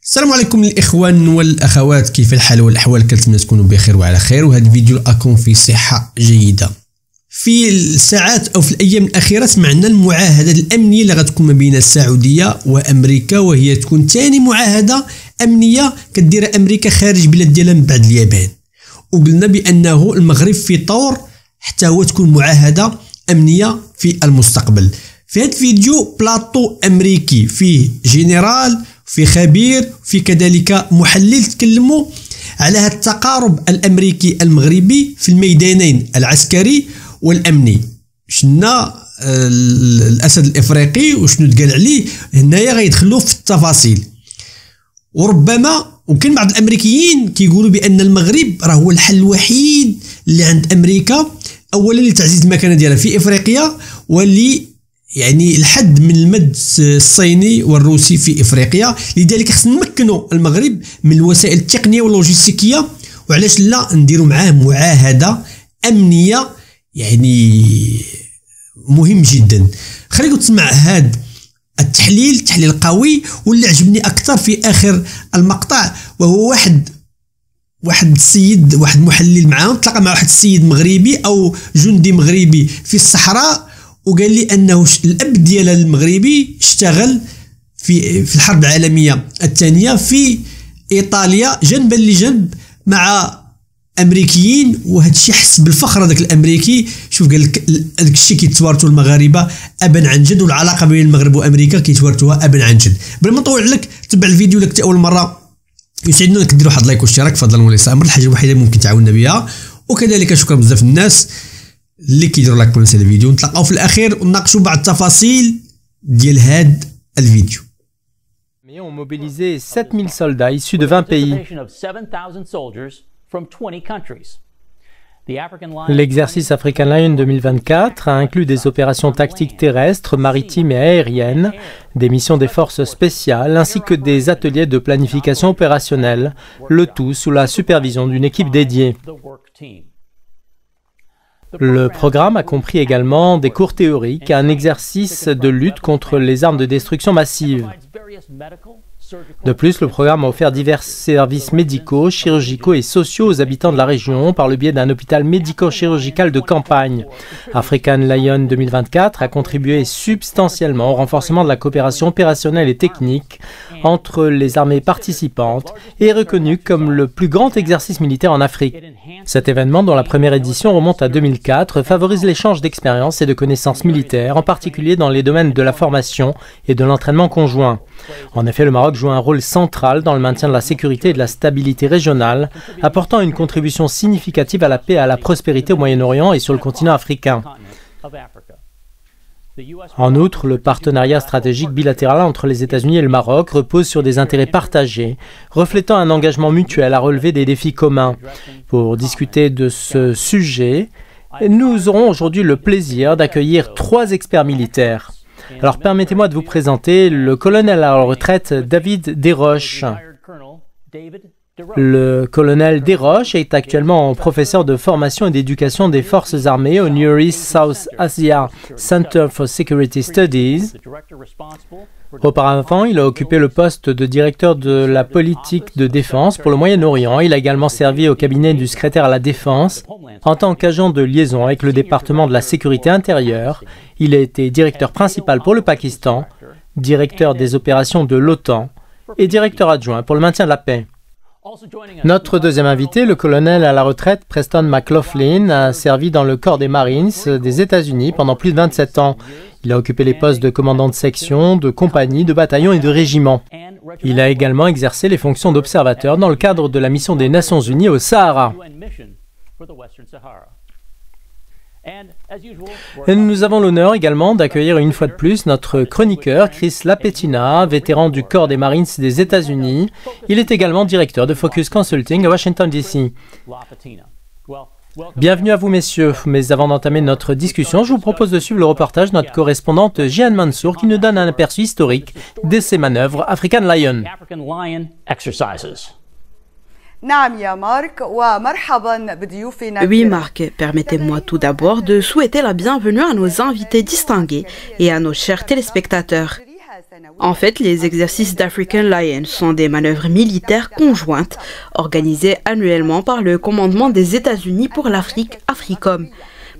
السلام عليكم الإخوان والأخوات، كيف الحال والأحوال؟ كنتمنى تكونوا بخير وعلى خير، وهذا الفيديو لأكون في صحة جيدة. في الساعات أو في الأيام الأخيرة سمعنا المعاهدة الأمنية اللي غتكون ما بين السعودية وأمريكا، وهي تكون ثاني معاهدة أمنية كديرها أمريكا خارج بلاد ديالها من بعد اليابان. وقلنا بأنه المغرب في طور حتى هو تكون معاهدة أمنية في المستقبل. في هذا الفيديو بلاطو أمريكي فيه جنرال، في خبير، في كذلك محلل، تكلموا على هذا التقارب الأمريكي المغربي في الميدانين العسكري والأمني. شنا الأسد الإفريقي وشنو تقال عليه هنايا غيدخلوا في التفاصيل. وربما وكان بعض الأمريكيين كيقولوا بأن المغرب راه هو الحل الوحيد اللي عند أمريكا، أولا لتعزيز المكانة ديالها في إفريقيا، واللي يعني الحد من المد الصيني والروسي في افريقيا. لذلك خصنا نمكنوا المغرب من الوسائل التقنيه واللوجستيكيه، وعلاش لا نديروا معاه معاهده امنيه يعني مهم جدا. خليكم تسمع هذا التحليل قوي، واللي عجبني اكثر في اخر المقطع وهو واحد السيد، واحد محلل معاهم تلاقى مع واحد السيد مغربي او جندي مغربي في الصحراء، وقال لي انه الاب ديال المغربي اشتغل في الحرب العالميه الثانيه في ايطاليا جنبا لجنب مع امريكيين، وهذا الشيء حس بالفخر هذاك الامريكي. شوف قال لك هذاك الشيء كيتوارثوا المغاربه ابا عن جد، والعلاقه بين المغرب وامريكا كيتوارثوها ابا عن جد. بلا ما نطول عليك، تبع الفيديو لك اول مره يسعدنا انك ديروا واحد لايك واشتراك فضلا وليس امر، الحاجه الوحيده ممكن تعاوننا بها. وكذلك شكرا بزاف الناس اللي كيديروا لايك ونسى الفيديو. نتلاقاو في الاخير ونناقشوا بعض التفاصيل ديال هاد الفيديو. ont mobilisé 7000 soldats issus de 20 pays. L'exercice African Lion 2024 a inclus des opérations tactiques terrestres, maritimes et aériennes, des missions des forces spéciales ainsi que des ateliers de planification opérationnelle, le tout sous la supervision d'une équipe dédiée. Le programme a compris également des cours théoriques et un exercice de lutte contre les armes de destruction massive. De plus, le programme a offert divers services médicaux, chirurgicaux et sociaux aux habitants de la région par le biais d'un hôpital médico-chirurgical de campagne. African Lion 2024 a contribué substantiellement au renforcement de la coopération opérationnelle et technique entre les armées participantes et est reconnu comme le plus grand exercice militaire en Afrique. Cet événement, dont la première édition remonte à 2004, favorise l'échange d'expériences et de connaissances militaires, en particulier dans les domaines de la formation et de l'entraînement conjoint. En effet, le Maroc joue un rôle central dans le maintien de la sécurité et de la stabilité régionale, apportant une contribution significative à la paix et à la prospérité au Moyen-Orient et sur le continent africain. En outre, le partenariat stratégique bilatéral entre les États-Unis et le Maroc repose sur des intérêts partagés, reflétant un engagement mutuel à relever des défis communs. Pour discuter de ce sujet, nous aurons aujourd'hui le plaisir d'accueillir 3 experts militaires. Alors permettez-moi de vous présenter le colonel à la retraite David Desroches. Le colonel Desroches est actuellement professeur de formation et d'éducation des forces armées au Near East South Asia Center for Security Studies. Auparavant, il a occupé le poste de directeur de la politique de défense pour le Moyen-Orient. Il a également servi au cabinet du secrétaire à la Défense en tant qu'agent de liaison avec le département de la sécurité intérieure. Il a été directeur principal pour le Pakistan, directeur des opérations de l'OTAN et directeur adjoint pour le maintien de la paix. Notre deuxième invité, le colonel à la retraite Preston McLaughlin, a servi dans le corps des Marines des États-Unis pendant plus de 27 ans. Il a occupé les postes de commandant de section, de compagnie, de bataillon et de régiment. Il a également exercé les fonctions d'observateur dans le cadre de la mission des Nations Unies au Sahara. Et nous avons l'honneur également d'accueillir une fois de plus notre chroniqueur Chris Lapetina, vétéran du corps des Marines des États-Unis. Il est également directeur de Focus Consulting à Washington, D.C. Bienvenue à vous messieurs, mais avant d'entamer notre discussion, je vous propose de suivre le reportage de notre correspondante Jihan Mansour qui nous donne un aperçu historique de ces manœuvres African Lion. Oui, Marc, permettez-moi tout d'abord de souhaiter la bienvenue à nos invités distingués et à nos chers téléspectateurs. En fait, les exercices d'African Lion sont des manœuvres militaires conjointes organisées annuellement par le commandement des États-Unis pour l'Afrique, AFRICOM,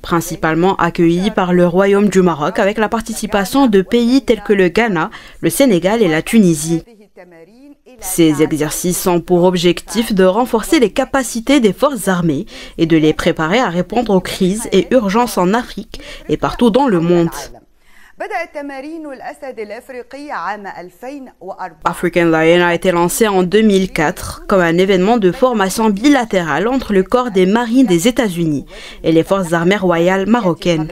principalement accueillis par le Royaume du Maroc avec la participation de pays tels que le Ghana, le Sénégal et la Tunisie. Ces exercices ont pour objectif de renforcer les capacités des forces armées et de les préparer à répondre aux crises et urgences en Afrique et partout dans le monde. African Lion a été lancé en 2004 comme un événement de formation bilatérale entre le corps des marines des États-Unis et les forces armées royales marocaines.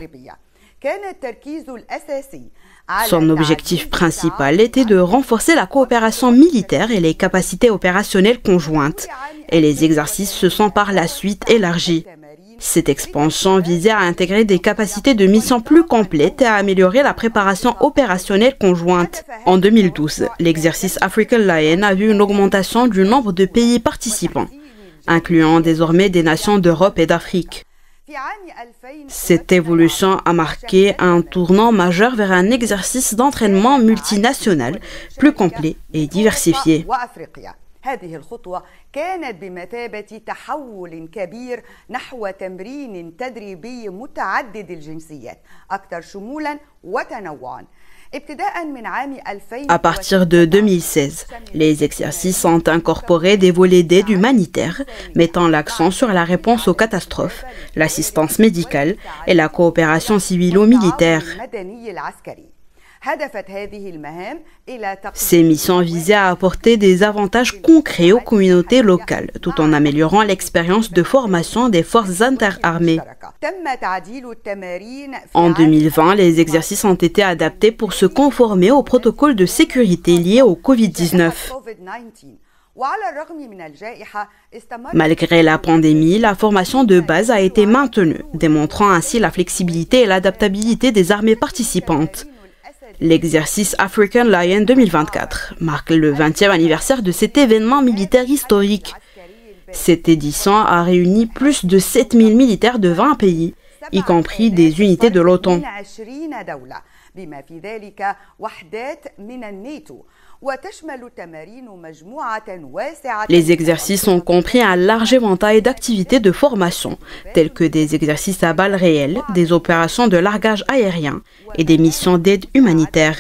Son objectif principal était de renforcer la coopération militaire et les capacités opérationnelles conjointes, et les exercices se sont par la suite élargis. Cette expansion visait à intégrer des capacités de mission plus complètes et à améliorer la préparation opérationnelle conjointe. En 2012, l'exercice African Lion a vu une augmentation du nombre de pays participants, incluant désormais des nations d'Europe et d'Afrique. Cette évolution a marqué un tournant majeur vers un exercice d'entraînement multinational plus complet et diversifié. هذه الخطوة كانت بمثابة تحول كبير نحو تمرين تدريبي متعدد الجنسيات أكثر شمولا وتنوعا. À partir de 2016, les exercices ont incorporé des volets d'aide humanitaire, mettant l'accent sur la réponse aux catastrophes, l'assistance médicale et la coopération civilo-militaire. Ces missions visaient à apporter des avantages concrets aux communautés locales, tout en améliorant l'expérience de formation des forces interarmées. En 2020, les exercices ont été adaptés pour se conformer aux protocoles de sécurité liés au Covid-19. Malgré la pandémie, la formation de base a été maintenue, démontrant ainsi la flexibilité et l'adaptabilité des armées participantes. L'exercice African Lion 2024 marque le 20e anniversaire de cet événement militaire historique. Cette édition a réuni plus de 7000 militaires de 20 pays, y compris des unités de l'OTAN. Les exercices ont compris un large éventail d'activités de formation, telles que des exercices à balles réelles, des opérations de largage aérien et des missions d'aide humanitaire.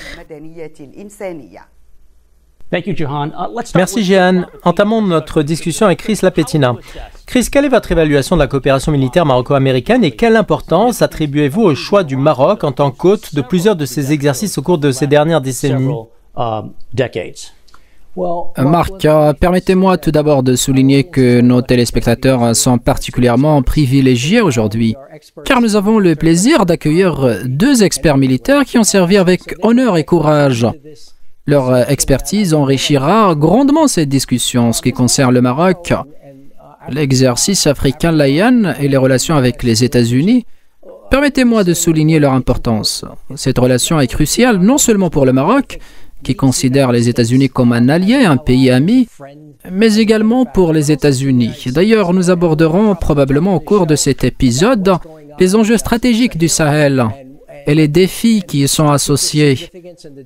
Merci Jehan. Entamons notre discussion avec Chris Lapetina. Chris, quelle est votre évaluation de la coopération militaire maroco-américaine et quelle importance attribuez-vous au choix du Maroc en tant qu'hôte de plusieurs de ces exercices au cours de ces dernières décennies? Marc, permettez-moi tout d'abord de souligner que nos téléspectateurs sont particulièrement privilégiés aujourd'hui, car nous avons le plaisir d'accueillir deux experts militaires qui ont servi avec honneur et courage. Leur expertise enrichira grandement cette discussion en ce qui concerne le Maroc. L'exercice African Lion et les relations avec les États-Unis, permettez-moi de souligner leur importance. Cette relation est cruciale non seulement pour le Maroc, qui considère les États-Unis comme un allié, un pays ami, mais également pour les États-Unis. D'ailleurs, nous aborderons probablement au cours de cet épisode les enjeux stratégiques du Sahel et les défis qui y sont associés.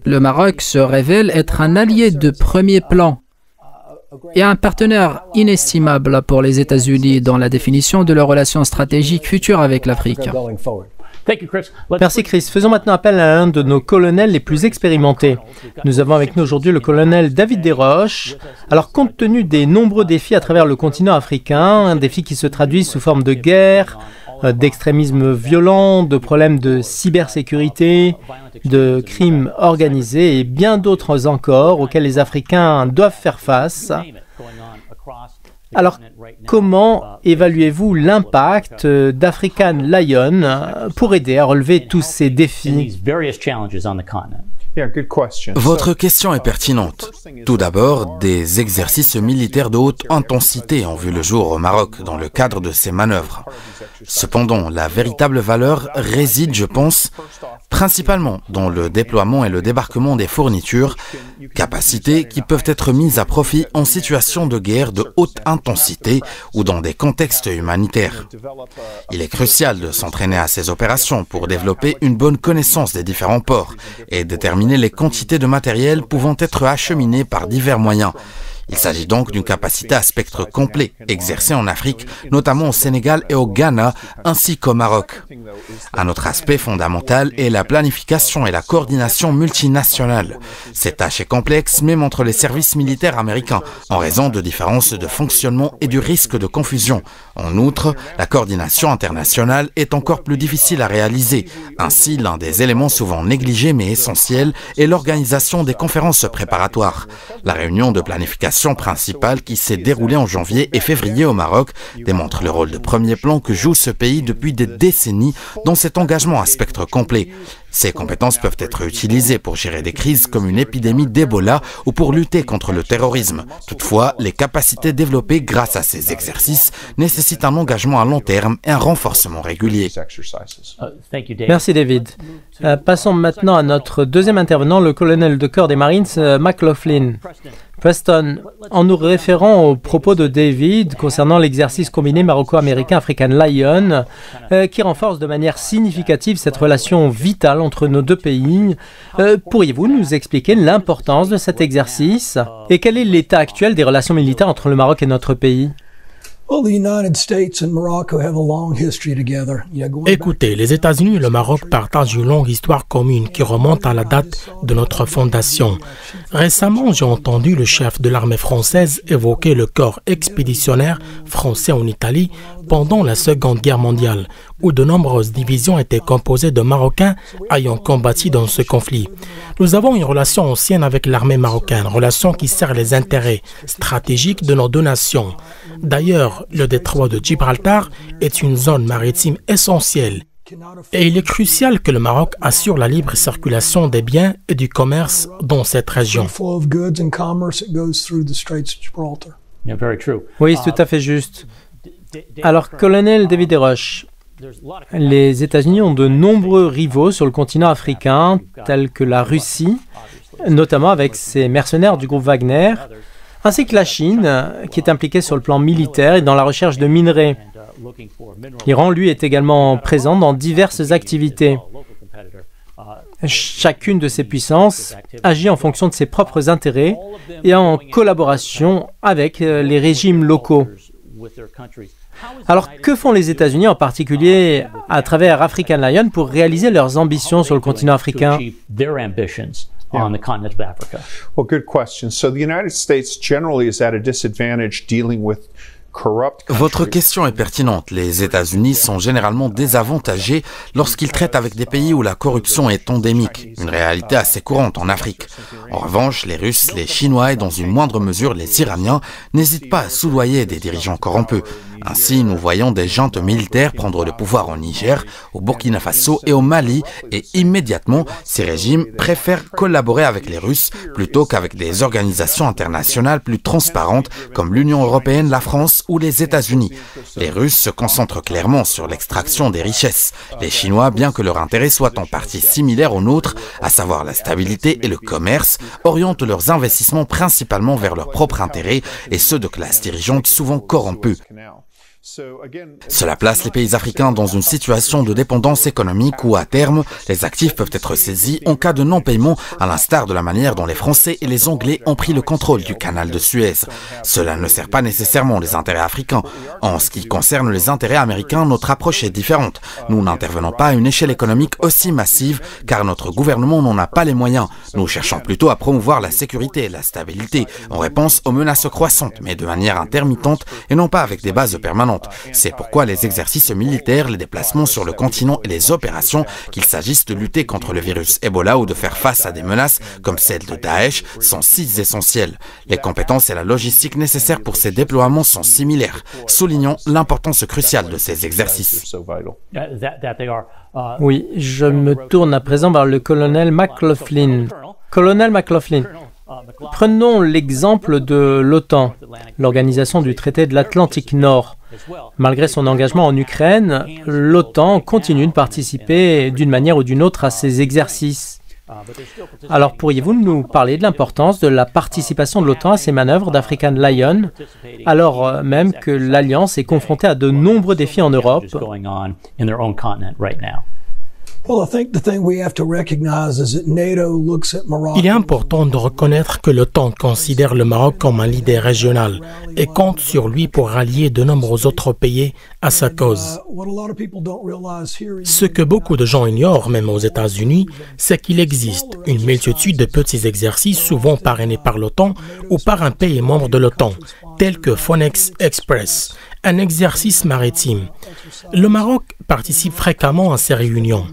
Le Maroc se révèle être un allié de premier plan et un partenaire inestimable pour les États-Unis dans la définition de leurs relations stratégiques futures avec l'Afrique. Merci Chris. Faisons maintenant appel à l'un de nos colonels les plus expérimentés. Nous avons avec nous aujourd'hui le colonel David Desroches. Alors, compte tenu des nombreux défis à travers le continent africain, défis qui se traduisent sous forme de guerre, d'extrémisme violent, de problèmes de cybersécurité, de crimes organisés et bien d'autres encore auxquels les Africains doivent faire face. Alors, comment évaluez-vous l'impact d'African Lion pour aider à relever tous ces défis? Votre question est pertinente. Tout d'abord, des exercices militaires de haute intensité ont vu le jour au Maroc dans le cadre de ces manœuvres. Cependant, la véritable valeur réside, je pense, principalement dans le déploiement et le débarquement des fournitures, capacités qui peuvent être mises à profit en situation de guerre de haute intensité ou dans des contextes humanitaires. Il est crucial de s'entraîner à ces opérations pour développer une bonne connaissance des différents ports et déterminer les quantités de matériel pouvant être acheminées par divers moyens. Il s'agit donc d'une capacité à spectre complet, exercée en Afrique, notamment au Sénégal et au Ghana, ainsi qu'au Maroc. Un autre aspect fondamental est la planification et la coordination multinationale. Cette tâche est complexe, même entre les services militaires américains, en raison de différences de fonctionnement et du risque de confusion. En outre, la coordination internationale est encore plus difficile à réaliser. Ainsi, l'un des éléments souvent négligés mais essentiels est l'organisation des conférences préparatoires. La réunion de planification principale qui s'est déroulée en janvier et février au Maroc démontre le rôle de premier plan que joue ce pays depuis des décennies dans cet engagement à spectre complet. Ces compétences peuvent être utilisées pour gérer des crises comme une épidémie d'Ebola ou pour lutter contre le terrorisme. Toutefois, les capacités développées grâce à ces exercices nécessitent un engagement à long terme et un renforcement régulier. Merci David. Passons maintenant à notre deuxième intervenant, le colonel de corps des Marines, McLaughlin. Preston, en nous référant aux propos de David concernant l'exercice combiné maroco-américain African Lion, qui renforce de manière significative cette relation vitale entre nos deux pays, pourriez-vous nous expliquer l'importance de cet exercice et quel est l'état actuel des relations militaires entre le Maroc et notre pays? Écoutez, les États-Unis et le Maroc partagent une longue histoire commune qui remonte à la date de notre fondation. Récemment, j'ai entendu le chef de l'armée française évoquer le corps expéditionnaire français en Italie pendant la Seconde Guerre mondiale, où de nombreuses divisions étaient composées de Marocains ayant combattu dans ce conflit. Nous avons une relation ancienne avec l'armée marocaine, relation qui sert les intérêts stratégiques de nos deux nations. D'ailleurs, le détroit de Gibraltar est une zone maritime essentielle et il est crucial que le Maroc assure la libre circulation des biens et du commerce dans cette région. Oui, c'est tout à fait juste. Alors, colonel David Desroches, les États-Unis ont de nombreux rivaux sur le continent africain, tels que la Russie, notamment avec ses mercenaires du groupe Wagner, ainsi que la Chine, qui est impliquée sur le plan militaire et dans la recherche de minerais. L'Iran, lui, est également présent dans diverses activités. Chacune de ces puissances agit en fonction de ses propres intérêts et en collaboration avec les régimes locaux. Alors, que font les États-Unis, en particulier à travers African Lion, pour réaliser leurs ambitions sur le continent africain? On the continent of Africa? Well, good question. So the United States generally is at a disadvantage dealing with Votre question est pertinente. Les États-Unis sont généralement désavantagés lorsqu'ils traitent avec des pays où la corruption est endémique, une réalité assez courante en Afrique. En revanche, les Russes, les Chinois et dans une moindre mesure les Iraniens n'hésitent pas à soudoyer des dirigeants corrompus. Ainsi, nous voyons des juntes militaires prendre le pouvoir au Niger, au Burkina Faso et au Mali, et immédiatement, ces régimes préfèrent collaborer avec les Russes plutôt qu'avec des organisations internationales plus transparentes comme l'Union européenne, la France ou les États-Unis. Les Russes se concentrent clairement sur l'extraction des richesses. Les Chinois, bien que leur intérêt soit en partie similaire au nôtre, à savoir la stabilité et le commerce, orientent leurs investissements principalement vers leurs propres intérêts et ceux de classes dirigeantes souvent corrompues. Cela place les pays africains dans une situation de dépendance économique où, à terme, les actifs peuvent être saisis en cas de non-paiement, à l'instar de la manière dont les Français et les Anglais ont pris le contrôle du canal de Suez. Cela ne sert pas nécessairement les intérêts africains. En ce qui concerne les intérêts américains, notre approche est différente. Nous n'intervenons pas à une échelle économique aussi massive, car notre gouvernement n'en a pas les moyens. Nous cherchons plutôt à promouvoir la sécurité et la stabilité, en réponse aux menaces croissantes, mais de manière intermittente et non pas avec des bases permanentes. C'est pourquoi les exercices militaires, les déplacements sur le continent et les opérations, qu'il s'agisse de lutter contre le virus Ebola ou de faire face à des menaces comme celle de Daesh, sont si essentiels. Les compétences et la logistique nécessaires pour ces déploiements sont similaires. Soulignons l'importance cruciale de ces exercices. Oui, je me tourne à présent vers le colonel McLaughlin. Colonel McLaughlin, Prenons l'exemple de l'OTAN, l'organisation du traité de l'Atlantique Nord. Malgré son engagement en Ukraine, l'OTAN continue de participer d'une manière ou d'une autre à ces exercices. Alors pourriez-vous nous parler de l'importance de la participation de l'OTAN à ces manœuvres d'African Lion, alors même que l'Alliance est confrontée à de nombreux défis en Europe? Il est important de reconnaître que l'OTAN considère le Maroc comme un leader régional et compte sur lui pour rallier de nombreux autres pays à sa cause. Ce que beaucoup de gens ignorent, même aux États-Unis, c'est qu'il existe une multitude de petits exercices souvent parrainés par l'OTAN ou par un pays membre de l'OTAN, tels que Phoenix Express, un exercice maritime. Le Maroc participe fréquemment à ces réunions.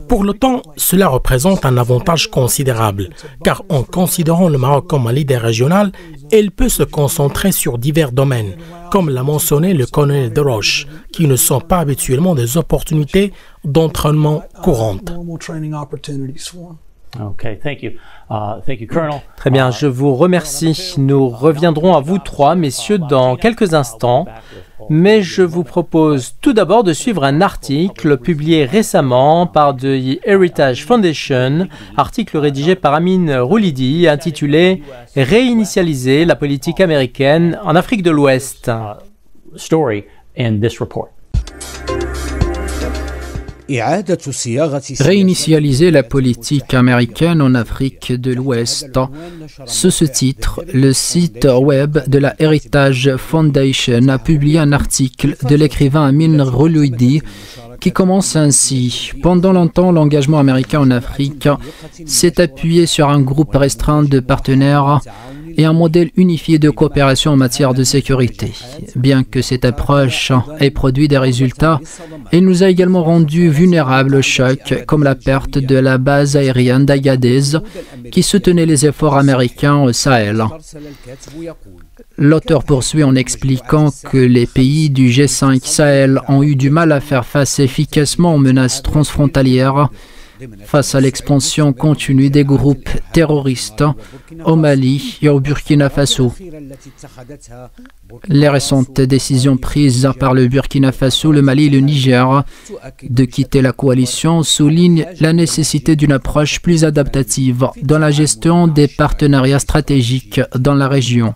Pour l'OTAN, cela représente un avantage considérable, car en considérant le Maroc comme un leader régional, elle peut se concentrer sur divers domaines, comme l'a mentionné le colonel Deroche, qui ne sont pas habituellement des opportunités d'entraînement courantes. Très bien, je vous remercie. Nous reviendrons à vous trois, messieurs, dans quelques instants. Mais je vous propose tout d'abord de suivre un article publié récemment par The Heritage Foundation, article rédigé par Amin Roulidi, intitulé « Réinitialiser la politique américaine en Afrique de l'Ouest ». Réinitialiser la politique américaine en Afrique de l'Ouest. Sous ce titre, le site web de la Heritage Foundation a publié un article de l'écrivain Amin Roulidi qui commence ainsi. Pendant longtemps, l'engagement américain en Afrique s'est appuyé sur un groupe restreint de partenaires et un modèle unifié de coopération en matière de sécurité. Bien que cette approche ait produit des résultats, elle nous a également rendus vulnérables au choc, comme la perte de la base aérienne d'Agadez qui soutenait les efforts américains au Sahel. L'auteur poursuit en expliquant que les pays du G5 Sahel ont eu du mal à faire face efficacement aux menaces transfrontalières face à l'expansion continue des groupes terroristes au Mali et au Burkina Faso. Les récentes décisions prises par le Burkina Faso, le Mali et le Niger de quitter la coalition soulignent la nécessité d'une approche plus adaptative dans la gestion des partenariats stratégiques dans la région.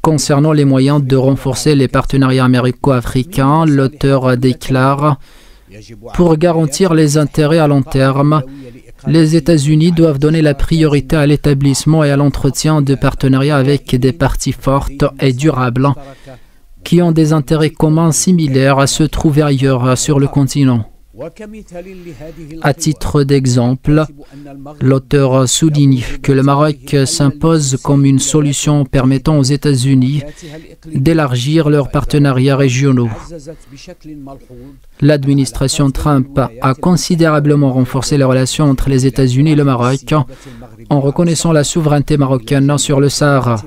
Concernant les moyens de renforcer les partenariats américo-africains, l'auteur déclare « Pour garantir les intérêts à long terme, les États-Unis doivent donner la priorité à l'établissement et à l'entretien de partenariats avec des parties fortes et durables qui ont des intérêts communs similaires à ceux trouvés ailleurs sur le continent. » À titre d'exemple, l'auteur souligne que le Maroc s'impose comme une solution permettant aux États-Unis d'élargir leurs partenariats régionaux. L'administration Trump a considérablement renforcé les relations entre les États-Unis et le Maroc en reconnaissant la souveraineté marocaine sur le Sahara,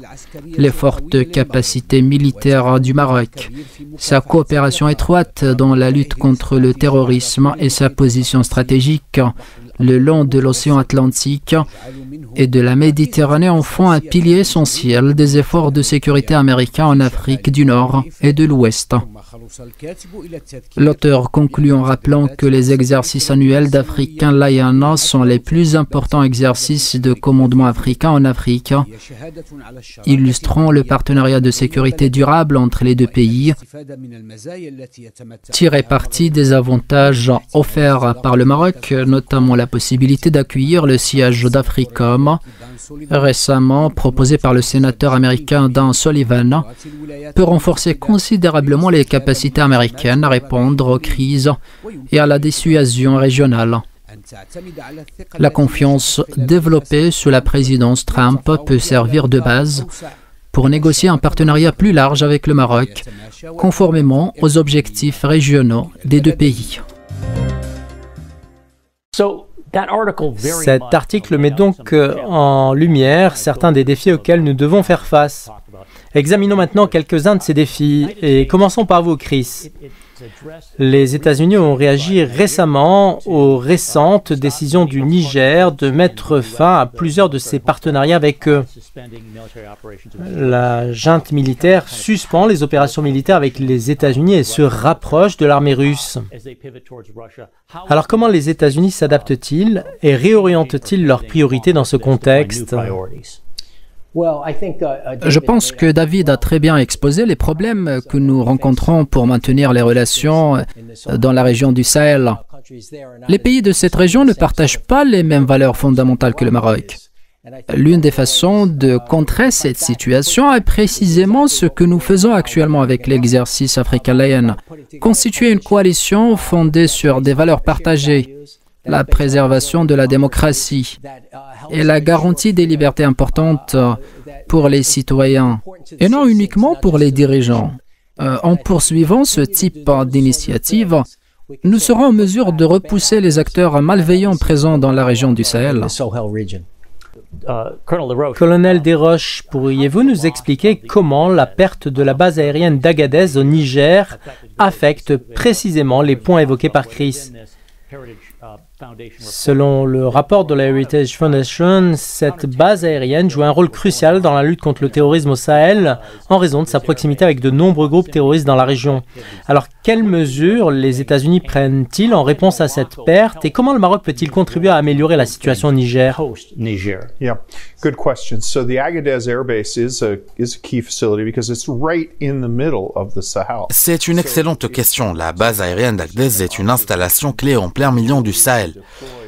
les fortes capacités militaires du Maroc, sa coopération étroite dans la lutte contre le terrorisme et sa position stratégique le long de l'océan Atlantique et de la Méditerranée en font un pilier essentiel des efforts de sécurité américains en Afrique du Nord et de l'Ouest. L'auteur conclut en rappelant que les exercices annuels d'African Lion sont les plus importants exercices de commandement africain en Afrique, illustrant le partenariat de sécurité durable entre les deux pays, tirer parti des avantages offerts par le Maroc, notamment la possibilité d'accueillir le siège d'Africom, récemment proposé par le sénateur américain Dan Sullivan, peut renforcer considérablement les capacités américaines à répondre aux crises et à la dissuasion régionale. La confiance développée sous la présidence Trump peut servir de base pour négocier un partenariat plus large avec le Maroc, conformément aux objectifs régionaux des deux pays. Cet article met donc en lumière certains des défis auxquels nous devons faire face. Examinons maintenant quelques-uns de ces défis et commençons par vous, Chris. Les États-Unis ont réagi récemment aux récentes décisions du Niger de mettre fin à plusieurs de ses partenariats avec eux. La junte militaire suspend les opérations militaires avec les États-Unis et se rapproche de l'armée russe. Alors comment les États-Unis s'adaptent-ils et réorientent-ils leurs priorités dans ce contexte ? Je pense que David a très bien exposé les problèmes que nous rencontrons pour maintenir les relations dans la région du Sahel. Les pays de cette région ne partagent pas les mêmes valeurs fondamentales que le Maroc. L'une des façons de contrer cette situation est précisément ce que nous faisons actuellement avec l'exercice African Lion, constituer une coalition fondée sur des valeurs partagées, la préservation de la démocratie et la garantie des libertés importantes pour les citoyens, et non uniquement pour les dirigeants. En poursuivant ce type d'initiative, nous serons en mesure de repousser les acteurs malveillants présents dans la région du Sahel. Colonel Desroches, pourriez-vous nous expliquer comment la perte de la base aérienne d'Agadez au Niger affecte précisément les points évoqués par Chris ? Selon le rapport de la Heritage Foundation, cette base aérienne joue un rôle crucial dans la lutte contre le terrorisme au Sahel en raison de sa proximité avec de nombreux groupes terroristes dans la région. Alors, quelles mesures les États-Unis prennent-ils en réponse à cette perte et comment le Maroc peut-il contribuer à améliorer la situation au Niger? Yeah, good question. So the Agadez Air Base is a key facility because it's right in the middle of the Sahel. C'est une excellente question. La base aérienne d'Agadez est une installation clé en plein milieu du Sahel.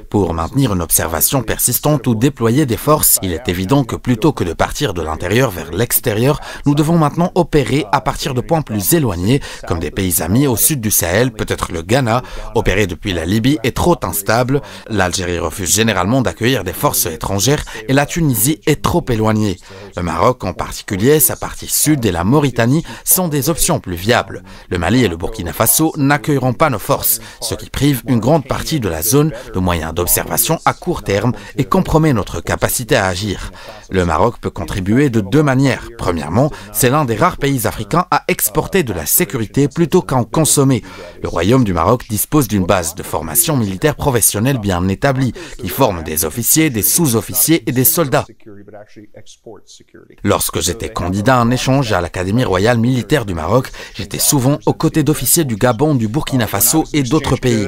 Pour maintenir une observation persistante ou déployer des forces, il est évident que plutôt que de partir de l'intérieur vers l'extérieur, nous devons maintenant opérer à partir de points plus éloignés, comme des pays amis au sud du Sahel, peut-être le Ghana. Opérer depuis la Libye est trop instable, l'Algérie refuse généralement d'accueillir des forces étrangères et la Tunisie est trop éloignée. Le Maroc en particulier, sa partie sud et la Mauritanie sont des options plus viables. Le Mali et le Burkina Faso n'accueilleront pas nos forces, ce qui prive une grande partie de la zone de moyens d'observation à court terme et compromet notre capacité à agir. Le Maroc peut contribuer de deux manières. Premièrement, c'est l'un des rares pays africains à exporter de la sécurité plutôt qu'à en consommer. Le Royaume du Maroc dispose d'une base de formation militaire professionnelle bien établie, qui forme des officiers, des sous-officiers et des soldats. Lorsque j'étais candidat à un échange à l'Académie royale militaire du Maroc, j'étais souvent aux côtés d'officiers du Gabon, du Burkina Faso et d'autres pays.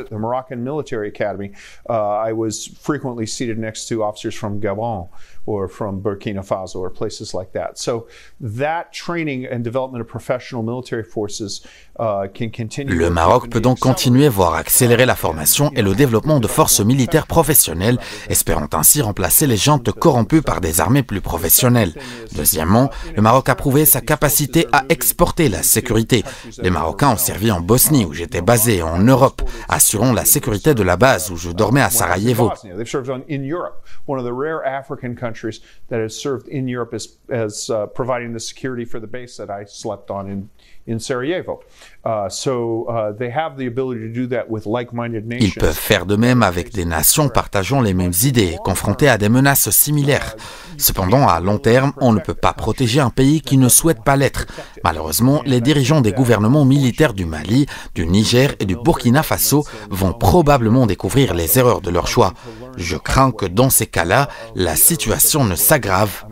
I was frequently seated next to officers from Gabon or from Burkina Faso or places like that. So that training and development of professional military forces can continue. Le Maroc peut donc continuer, voire accélérer la formation et le développement de forces militaires professionnelles, espérant ainsi remplacer les juntes corrompues par des armées plus professionnelles. Deuxièmement, le Maroc a prouvé sa capacité à exporter la sécurité. Les Marocains ont servi en Bosnie, où j'étais basé, en Europe, assurant la sécurité de la base où je dormais à Sarajevo. They've served in Europe, one of the rare African countries that has served in Europe as providing the security for the base that I slept on in Sarajevo. They have the ability to do that with like-minded nations. Ils peuvent faire de même avec des nations partageant les mêmes idées, confrontées à des menaces similaires. Cependant, à long terme, on ne peut pas protéger un pays qui ne souhaite pas l'être. Malheureusement, les dirigeants des gouvernements militaires du Mali, du Niger et du Burkina Faso vont probablement découvrir les erreurs de leur choix. Je crains que dans ces cas-là, la situation ne s'aggrave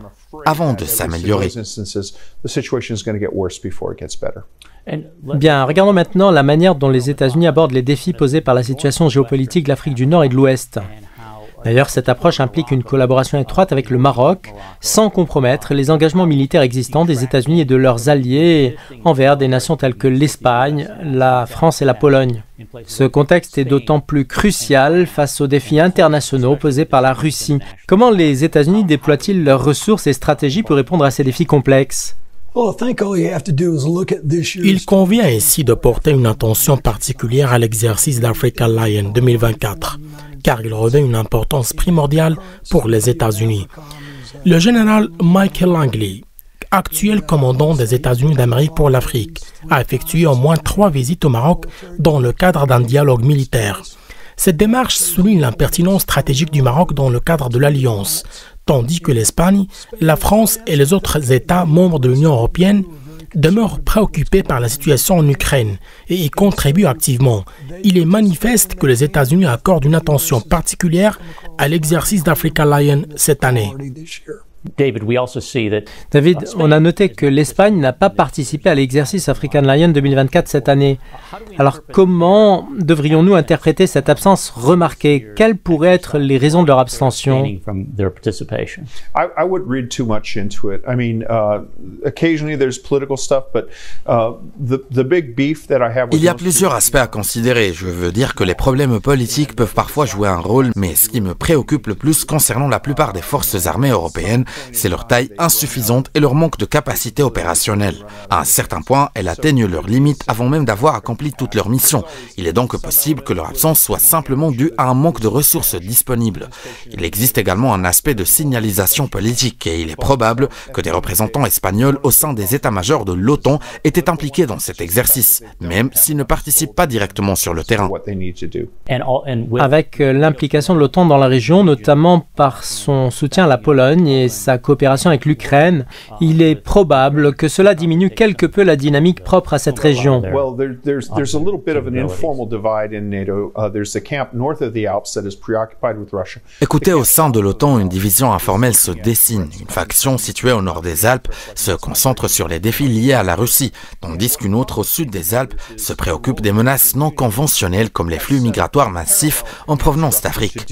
avant de s'améliorer. Bien, regardons maintenant la manière dont les États-Unis abordent les défis posés par la situation géopolitique de l'Afrique du Nord et de l'Ouest. D'ailleurs, cette approche implique une collaboration étroite avec le Maroc, sans compromettre les engagements militaires existants des États-Unis et de leurs alliés envers des nations telles que l'Espagne, la France et la Pologne. Ce contexte est d'autant plus crucial face aux défis internationaux posés par la Russie. Comment les États-Unis déploient-ils leurs ressources et stratégies pour répondre à ces défis complexes ? Il convient ainsi de porter une attention particulière à l'exercice d'African Lion 2024, car il revêt une importance primordiale pour les États-Unis. Le général Michael Langley, actuel commandant des États-Unis d'Amérique pour l'Afrique, a effectué au moins 3 visites au Maroc dans le cadre d'un dialogue militaire. Cette démarche souligne la pertinence stratégique du Maroc dans le cadre de l'Alliance, tandis que l'Espagne, la France et les autres États membres de l'Union européenne demeure préoccupé par la situation en Ukraine et y contribue activement. Il est manifeste que les États-Unis accordent une attention particulière à l'exercice d'African Lion cette année. David, on a noté que l'Espagne n'a pas participé à l'exercice African Lion 2024 cette année. Alors comment devrions-nous interpréter cette absence remarquée? Quelles pourraient être les raisons de leur abstention? I wouldn't read too much into it. I mean, occasionally there's political stuff, but the big beef that I have with Il y a plusieurs aspects à considérer. Je veux dire que les problèmes politiques peuvent parfois jouer un rôle, mais ce qui me préoccupe le plus concernant la plupart des forces armées européennes, c'est leur taille insuffisante et leur manque de capacité opérationnelle. À un certain point, elles atteignent leurs limites avant même d'avoir accompli toute leur mission. Il est donc possible que leur absence soit simplement due à un manque de ressources disponibles. Il existe également un aspect de signalisation politique et il est probable que des représentants espagnols au sein des états-majors de l'OTAN étaient impliqués dans cet exercice, même s'ils ne participent pas directement sur le terrain. Avec l'implication de l'OTAN dans la région, notamment par son soutien à la Pologne et sa coopération avec l'Ukraine, il est probable que cela diminue quelque peu la dynamique propre à cette région. Écoutez, au sein de l'OTAN, une division informelle se dessine. Une faction située au nord des Alpes se concentre sur les défis liés à la Russie, tandis qu'une autre au sud des Alpes se préoccupe des menaces non conventionnelles comme les flux migratoires massifs en provenance d'Afrique.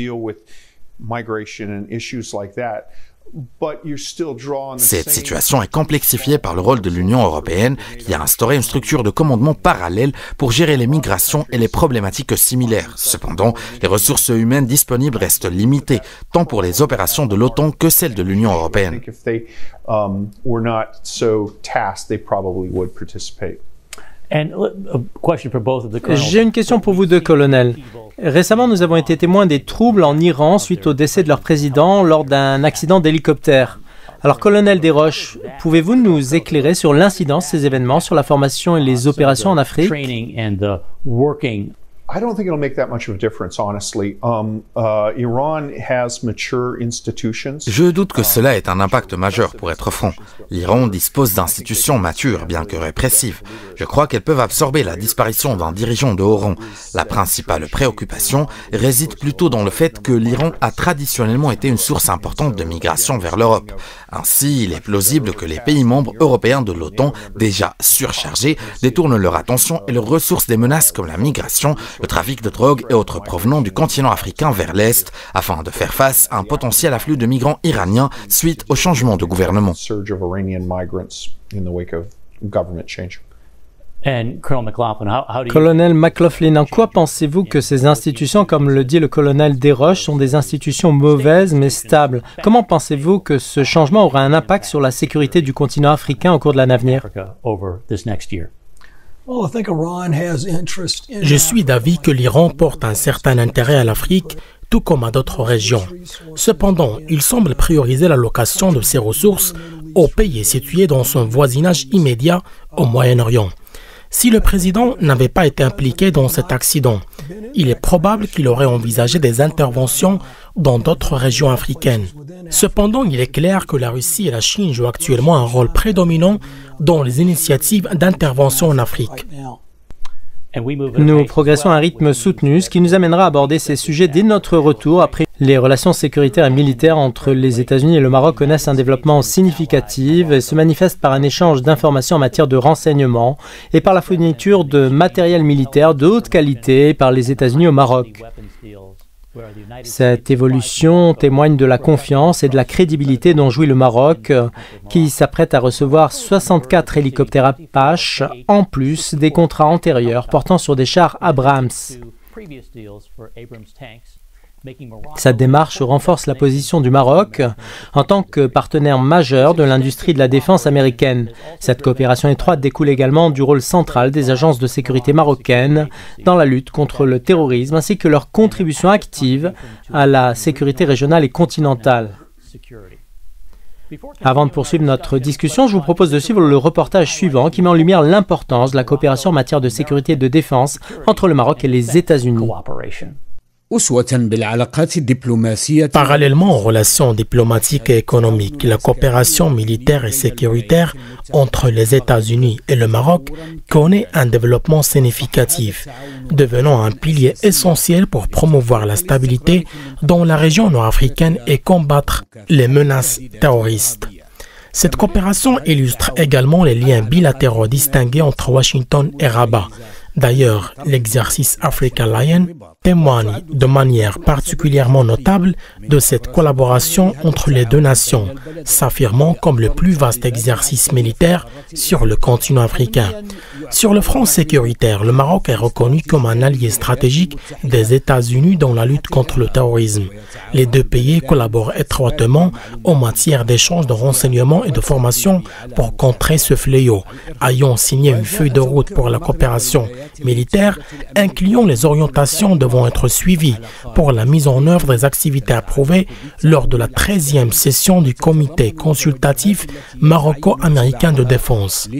Cette situation est complexifiée par le rôle de l'Union européenne qui a instauré une structure de commandement parallèle pour gérer les migrations et les problématiques similaires. Cependant, les ressources humaines disponibles restent limitées, tant pour les opérations de l'OTAN que celles de l'Union européenne. J'ai une question pour vous deux, colonel. Récemment, nous avons été témoins des troubles en Iran suite au décès de leur président lors d'un accident d'hélicoptère. Alors, colonel Desroches, pouvez-vous nous éclairer sur l'incidence de ces événements sur la formation et les opérations en Afrique? I don't think it'll make that much of a difference, honestly. Iran has mature institutions. Je doute que cela ait un impact majeur, pour être franc. L'Iran dispose d'institutions matures, bien que répressives. Je crois qu'elles peuvent absorber la disparition d'un dirigeant de haut rang. La principale préoccupation réside plutôt dans le fait que l'Iran a traditionnellement été une source importante de migration vers l'Europe. Ainsi, il est plausible que les pays membres européens de l'OTAN, déjà surchargés, détournent leur attention et leurs ressources des menaces comme la migration, le trafic de drogue et autres provenant du continent africain vers l'Est, afin de faire face à un potentiel afflux de migrants iraniens suite au changement de gouvernement. Colonel McLaughlin, en quoi pensez-vous que ces institutions, comme le dit le colonel Desroches, sont des institutions mauvaises mais stables? Comment pensez-vous que ce changement aura un impact sur la sécurité du continent africain au cours de l'année à venir? Je suis d'avis que l'Iran porte un certain intérêt à l'Afrique, tout comme à d'autres régions. Cependant, il semble prioriser l'allocation de ses ressources aux pays situés dans son voisinage immédiat au Moyen-Orient. Si le président n'avait pas été impliqué dans cet accident, il est probable qu'il aurait envisagé des interventions dans d'autres régions africaines. Cependant, il est clair que la Russie et la Chine jouent actuellement un rôle prédominant dans les initiatives d'intervention en Afrique. Nous progressons à un rythme soutenu, ce qui nous amènera à aborder ces sujets dès notre retour. Après, les relations sécuritaires et militaires entre les États-Unis et le Maroc connaissent un développement significatif et se manifestent par un échange d'informations en matière de renseignement et par la fourniture de matériel militaire de haute qualité par les États-Unis au Maroc. Cette évolution témoigne de la confiance et de la crédibilité dont jouit le Maroc, qui s'apprête à recevoir 64 hélicoptères Apache, en plus des contrats antérieurs portant sur des chars Abrams. Cette démarche renforce la position du Maroc en tant que partenaire majeur de l'industrie de la défense américaine. Cette coopération étroite découle également du rôle central des agences de sécurité marocaines dans la lutte contre le terrorisme ainsi que leur contribution active à la sécurité régionale et continentale. Avant de poursuivre notre discussion, je vous propose de suivre le reportage suivant qui met en lumière l'importance de la coopération en matière de sécurité et de défense entre le Maroc et les États-Unis. Parallèlement aux relations diplomatiques et économiques, la coopération militaire et sécuritaire entre les États-Unis et le Maroc connaît un développement significatif, devenant un pilier essentiel pour promouvoir la stabilité dans la région nord-africaine et combattre les menaces terroristes. Cette coopération illustre également les liens bilatéraux distingués entre Washington et Rabat. D'ailleurs, l'exercice African Lion témoigne de manière particulièrement notable de cette collaboration entre les deux nations, s'affirmant comme le plus vaste exercice militaire sur le continent africain. Sur le front sécuritaire, le Maroc est reconnu comme un allié stratégique des États-Unis dans la lutte contre le terrorisme. Les deux pays collaborent étroitement en matière d'échange de renseignements et de formation pour contrer ce fléau, ayant signé une feuille de route pour la coopération militaire, incluant les orientations devant être suivies pour la mise en œuvre des activités approuvées lors de la 13e session du Comité consultatif maroco-américain de défense.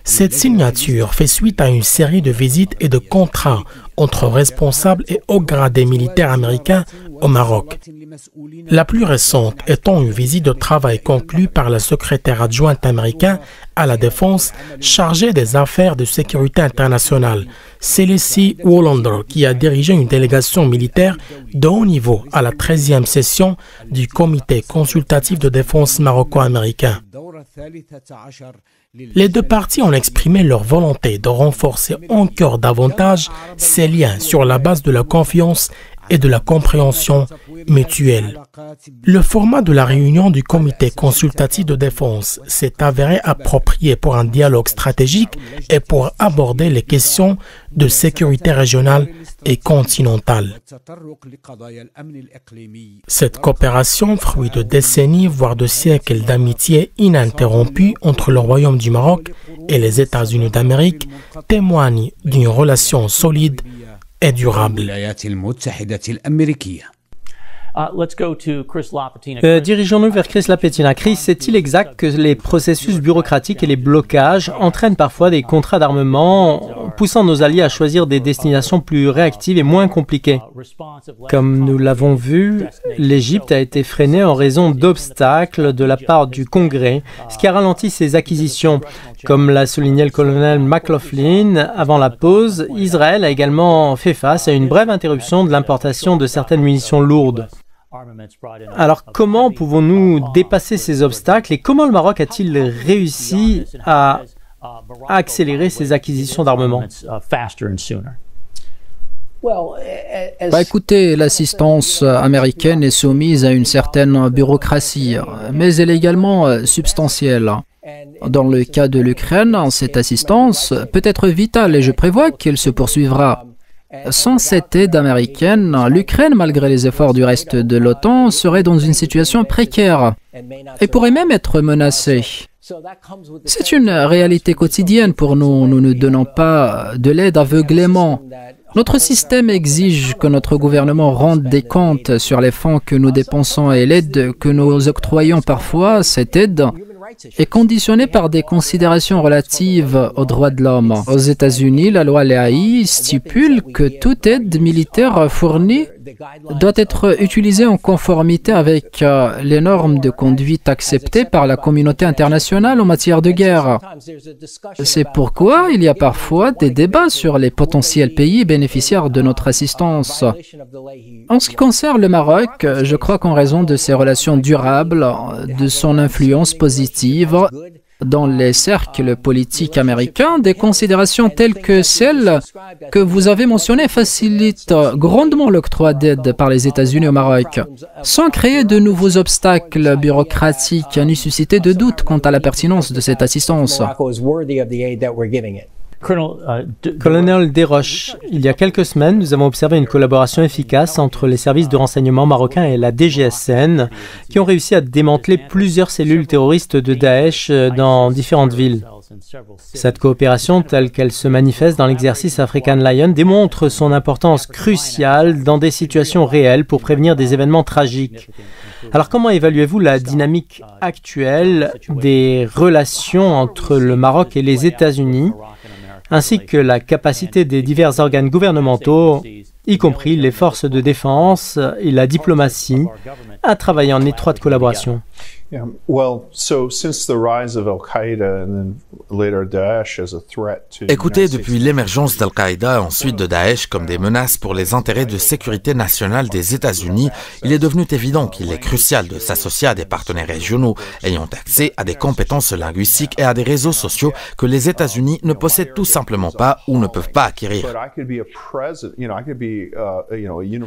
Cette signature fait suite à une série de visites et de contrats entre responsables et hauts gradés militaires américains au Maroc. La plus récente étant une visite de travail conclue par la secrétaire adjointe américaine à la Défense chargée des affaires de sécurité internationale, Célécie Wallander, qui a dirigé une délégation militaire de haut niveau à la 13e session du Comité consultatif de défense maroco-américain. Les deux parties ont exprimé leur volonté de renforcer encore davantage ces liens sur la base de la confiance et de la compréhension mutuelle. Le format de la réunion du Comité consultatif de défense s'est avéré approprié pour un dialogue stratégique et pour aborder les questions de sécurité régionale et continentale. Cette coopération, fruit de décennies, voire de siècles d'amitié ininterrompue entre le Royaume du Maroc et les États-Unis d'Amérique, témoigne d'une relation solide et durable. Dirigeons-nous vers Chris Lapetina. Chris, est-il exact que les processus bureaucratiques et les blocages entraînent parfois des contrats d'armement, poussant nos alliés à choisir des destinations plus réactives et moins compliquées? Comme nous l'avons vu, l'Égypte a été freinée en raison d'obstacles de la part du Congrès, ce qui a ralenti ses acquisitions. Comme l'a souligné le colonel McLaughlin avant la pause, Israël a également fait face à une brève interruption de l'importation de certaines munitions lourdes. Alors comment pouvons-nous dépasser ces obstacles et comment le Maroc a-t-il réussi à accélérer ses acquisitions d'armement? Écoutez, l'assistance américaine est soumise à une certaine bureaucratie, mais elle est également substantielle. Dans le cas de l'Ukraine, cette assistance peut être vitale et je prévois qu'elle se poursuivra. Sans cette aide américaine, l'Ukraine, malgré les efforts du reste de l'OTAN, serait dans une situation précaire et pourrait même être menacée. C'est une réalité quotidienne pour nous. Nous ne donnons pas de l'aide aveuglément. Notre système exige que notre gouvernement rende des comptes sur les fonds que nous dépensons et l'aide que nous octroyons parfois. Cette aide est conditionnée par des considérations relatives aux droits de l'homme. Aux États-Unis, la loi Leahy stipule que toute aide militaire fournie doit être utilisée en conformité avec les normes de conduite acceptées par la communauté internationale en matière de guerre. C'est pourquoi il y a parfois des débats sur les potentiels pays bénéficiaires de notre assistance. En ce qui concerne le Maroc, je crois qu'en raison de ses relations durables, de son influence positive dans les cercles politiques américains, des considérations telles que celles que vous avez mentionnées facilitent grandement l'octroi d'aide par les États-Unis au Maroc, sans créer de nouveaux obstacles bureaucratiques ni susciter de doutes quant à la pertinence de cette assistance. Colonel Desroches, il y a quelques semaines, nous avons observé une collaboration efficace entre les services de renseignement marocains et la DGSN, qui ont réussi à démanteler plusieurs cellules terroristes de Daesh dans différentes villes. Cette coopération, telle qu'elle se manifeste dans l'exercice African Lion, démontre son importance cruciale dans des situations réelles pour prévenir des événements tragiques. Alors comment évaluez-vous la dynamique actuelle des relations entre le Maroc et les États-Unis? ainsi que la capacité des divers organes gouvernementaux, y compris les forces de défense et la diplomatie, à travailler en étroite collaboration. Écoutez, depuis l'émergence d'Al-Qaïda et ensuite de Daesh comme des menaces pour les intérêts de sécurité nationale des États-Unis, il est devenu évident qu'il est crucial de s'associer à des partenaires régionaux ayant accès à des compétences linguistiques et à des réseaux sociaux que les États-Unis ne possèdent tout simplement pas ou ne peuvent pas acquérir.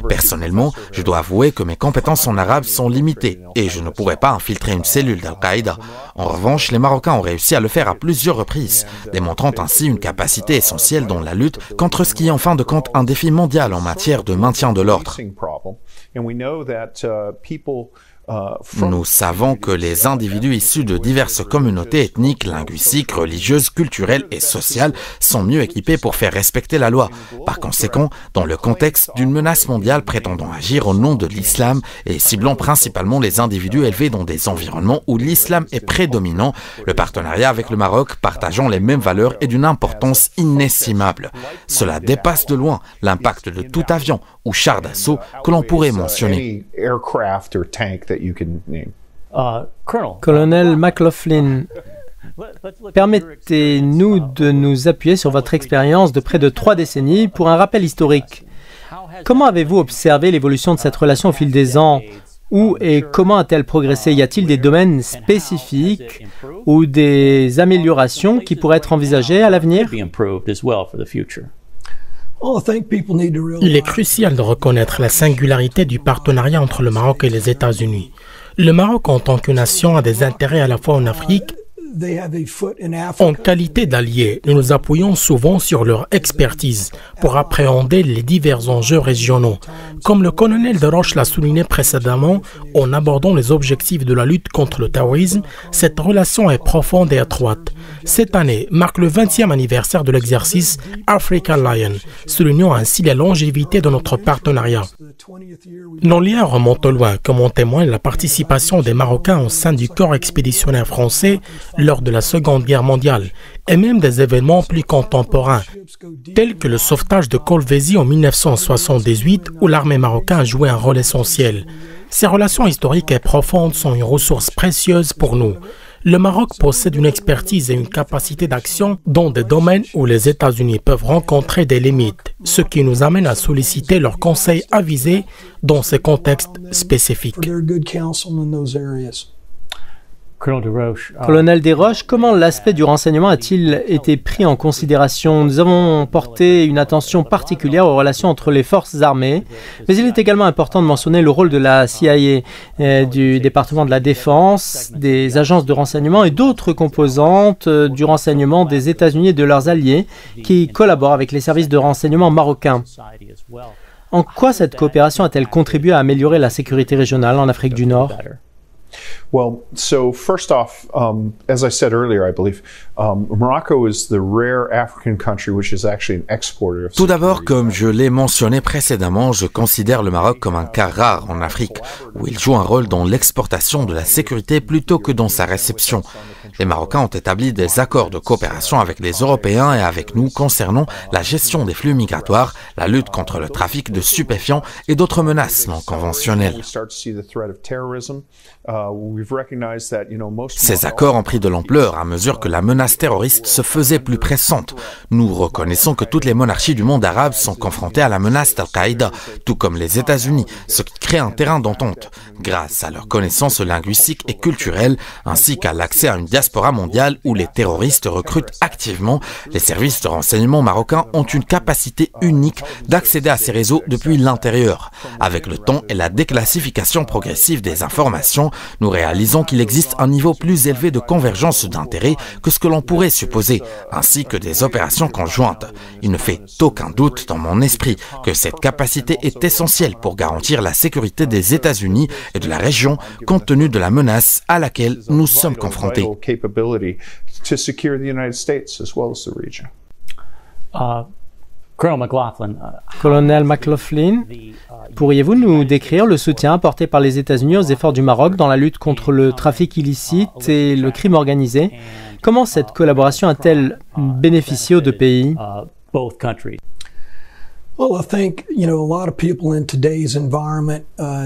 Personnellement, je dois avouer que mes compétences en arabe sont limitées et je ne pourrais pas infiltrer une cellule d'Al-Qaïda. En revanche, les Marocains ont réussi à le faire à plusieurs reprises, démontrant ainsi une capacité essentielle dans la lutte contre ce qui est en fin de compte un défi mondial en matière de maintien de l'ordre. Nous savons que les individus issus de diverses communautés ethniques, linguistiques, religieuses, culturelles et sociales sont mieux équipés pour faire respecter la loi. Par conséquent, dans le contexte d'une menace mondiale prétendant agir au nom de l'islam et ciblant principalement les individus élevés dans des environnements où l'islam est prédominant, le partenariat avec le Maroc partageant les mêmes valeurs est d'une importance inestimable. Cela dépasse de loin l'impact de tout avion ou char d'assaut que l'on pourrait mentionner. Colonel McLaughlin, permettez-nous de nous appuyer sur votre expérience de près de 3 décennies pour un rappel historique. Comment avez-vous observé l'évolution de cette relation au fil des ans? Où et comment a-t-elle progressé? Y a-t-il des domaines spécifiques ou des améliorations qui pourraient être envisagées à l'avenir? Il est crucial de reconnaître la singularité du partenariat entre le Maroc et les États-Unis. Le Maroc, en tant que nation, a des intérêts à la fois en Afrique. En qualité d'alliés, nous nous appuyons souvent sur leur expertise pour appréhender les divers enjeux régionaux. Comme le colonel de Roche l'a souligné précédemment, en abordant les objectifs de la lutte contre le terrorisme, cette relation est profonde et étroite. Cette année marque le 20e anniversaire de l'exercice African Lion, soulignant ainsi la longévité de notre partenariat. Nos liens remontent loin, comme en témoigne la participation des Marocains au sein du corps expéditionnaire français lors de la Seconde Guerre mondiale, et même des événements plus contemporains, tels que le sauvetage de Kolwezi en 1978, où l'armée marocaine a joué un rôle essentiel. Ces relations historiques et profondes sont une ressource précieuse pour nous. Le Maroc possède une expertise et une capacité d'action dans des domaines où les États-Unis peuvent rencontrer des limites, ce qui nous amène à solliciter leurs conseils avisés dans ces contextes spécifiques. Colonel Desroches, comment l'aspect du renseignement a-t-il été pris en considération? Nous avons porté une attention particulière aux relations entre les forces armées, mais il est également important de mentionner le rôle de la CIA, du département de la Défense, des agences de renseignement et d'autres composantes du renseignement des États-Unis et de leurs alliés qui collaborent avec les services de renseignement marocains. En quoi cette coopération a-t-elle contribué à améliorer la sécurité régionale en Afrique du Nord? Well, so first off, as I said earlier, I believe Morocco is the rare African country which is actually an exporter of. Tout d'abord, comme je l'ai mentionné précédemment, je considère le Maroc comme un cas rare en Afrique, où il joue un rôle dans l'exportation de la sécurité plutôt que dans sa réception. Les Marocains ont établi des accords de coopération avec les Européens et avec nous concernant la gestion des flux migratoires, la lutte contre le trafic de stupéfiants et d'autres menaces non conventionnelles. Ces accords ont pris de l'ampleur à mesure que la menace terroriste se faisait plus pressante. Nous reconnaissons que toutes les monarchies du monde arabe sont confrontées à la menace d'Al-Qaïda, tout comme les États-Unis, ce qui crée un terrain d'entente. Grâce à leurs connaissances linguistiques et culturelles, ainsi qu'à l'accès à une diaspora mondiale où les terroristes recrutent activement, les services de renseignement marocains ont une capacité unique d'accéder à ces réseaux depuis l'intérieur. Avec le temps et la déclassification progressive des informations, nous réalisons qu'il existe un niveau plus élevé de convergence d'intérêts que ce que l'on pourrait supposer, ainsi que des opérations conjointes. Il ne fait aucun doute dans mon esprit que cette capacité est essentielle pour garantir la sécurité des États-Unis et de la région, compte tenu de la menace à laquelle nous sommes confrontés. Colonel McLaughlin, pourriez-vous nous décrire le soutien apporté par les États-Unis aux efforts du Maroc dans la lutte contre le trafic illicite et le crime organisé? Comment cette collaboration a-t-elle bénéficié aux deux pays? Well, I think, a lot of people in today's environment,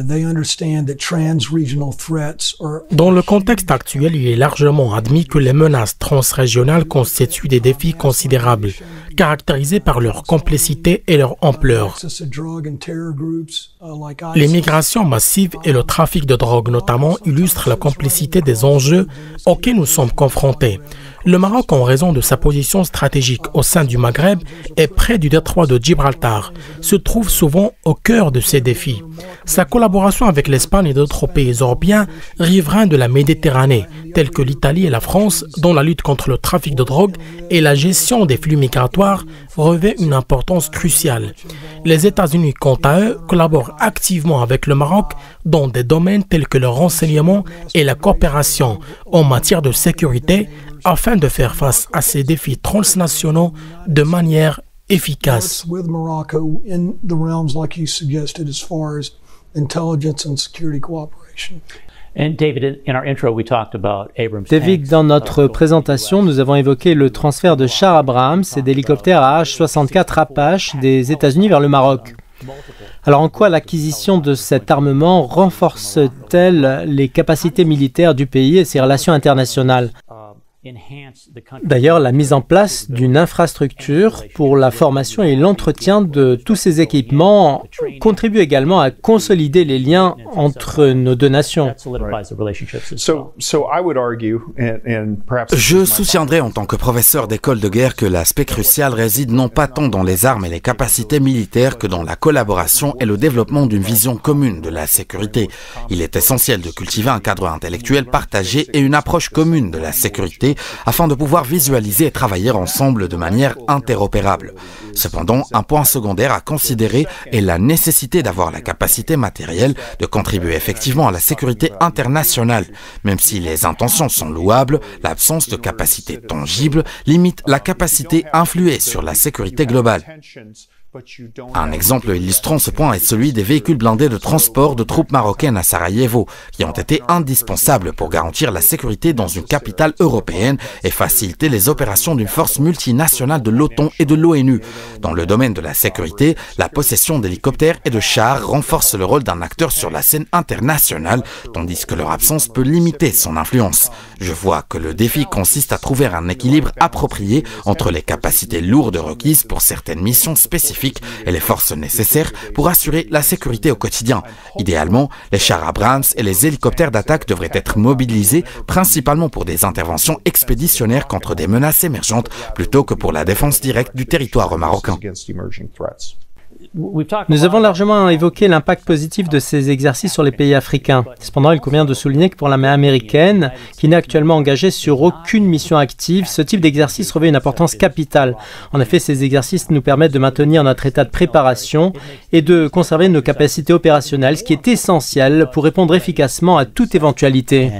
they understand that trans-regional threats are... Dans le contexte actuel, il est largement admis que les menaces transrégionales constituent des défis considérables, caractérisés par leur complexité et leur ampleur. Les migrations massives et le trafic de drogue notamment illustrent la complexité des enjeux auxquels nous sommes confrontés. Le Maroc, en raison de sa position stratégique au sein du Maghreb et près du détroit de Gibraltar, se trouve souvent au cœur de ces défis. Sa collaboration avec l'Espagne et d'autres pays européens riverains de la Méditerranée, tels que l'Italie et la France, dans la lutte contre le trafic de drogue et la gestion des flux migratoires, revêt une importance cruciale. Les États-Unis, quant à eux, collaborent activement avec le Maroc dans des domaines tels que le renseignement et la coopération en matière de sécurité, afin de faire face à ces défis transnationaux de manière efficace. David, dans notre présentation, nous avons évoqué le transfert de chars Abrams et d'hélicoptères AH-64 Apache des États-Unis vers le Maroc. Alors, en quoi l'acquisition de cet armement renforce-t-elle les capacités militaires du pays et ses relations internationales? D'ailleurs, la mise en place d'une infrastructure pour la formation et l'entretien de tous ces équipements contribue également à consolider les liens entre nos deux nations. Je soutiendrai en tant que professeur d'école de guerre que l'aspect crucial réside non pas tant dans les armes et les capacités militaires que dans la collaboration et le développement d'une vision commune de la sécurité. Il est essentiel de cultiver un cadre intellectuel partagé et une approche commune de la sécurité afin de pouvoir visualiser et travailler ensemble de manière interopérable. Cependant, un point secondaire à considérer est la nécessité d'avoir la capacité matérielle de contribuer effectivement à la sécurité internationale. Même si les intentions sont louables, l'absence de capacité tangible limite la capacité à influer sur la sécurité globale. Un exemple illustrant ce point est celui des véhicules blindés de transport de troupes marocaines à Sarajevo, qui ont été indispensables pour garantir la sécurité dans une capitale européenne et faciliter les opérations d'une force multinationale de l'OTAN et de l'ONU. Dans le domaine de la sécurité, la possession d'hélicoptères et de chars renforce le rôle d'un acteur sur la scène internationale, tandis que leur absence peut limiter son influence. Je vois que le défi consiste à trouver un équilibre approprié entre les capacités lourdes requises pour certaines missions spécifiques et les forces nécessaires pour assurer la sécurité au quotidien. Idéalement, les chars Abrams et les hélicoptères d'attaque devraient être mobilisés principalement pour des interventions expéditionnaires contre des menaces émergentes plutôt que pour la défense directe du territoire marocain. Nous avons largement évoqué l'impact positif de ces exercices sur les pays africains. Cependant, il convient de souligner que pour l'armée américaine, qui n'est actuellement engagée sur aucune mission active, ce type d'exercice revêt une importance capitale. En effet, ces exercices nous permettent de maintenir notre état de préparation et de conserver nos capacités opérationnelles, ce qui est essentiel pour répondre efficacement à toute éventualité.